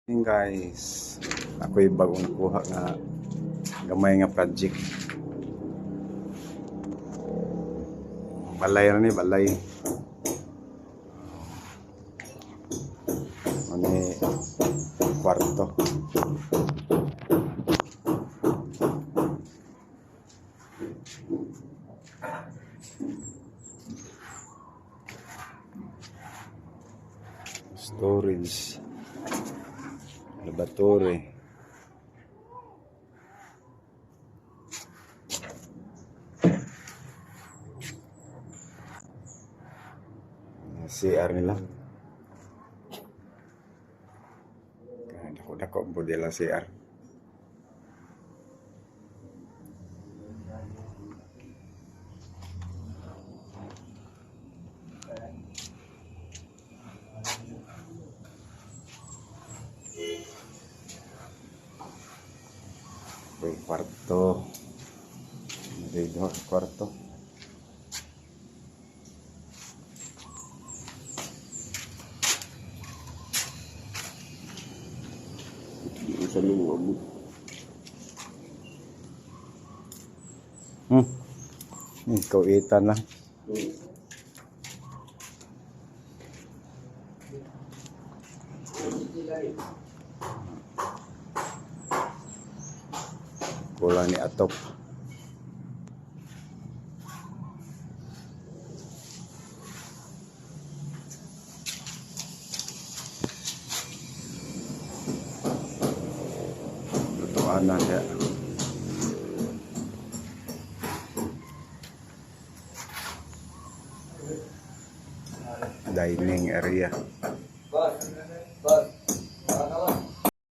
Guys, ako'y bagong kuha nga gamay nga project. Balay na ni balay. Ano kwarto. Storage. Laboratory. CR nila. Dako-dako model ang CR. Yung kwarto. Dito kwarto. Sa loob. Ikaw itan lang. Kulang ni atop. Lutuanan ya. Dining area.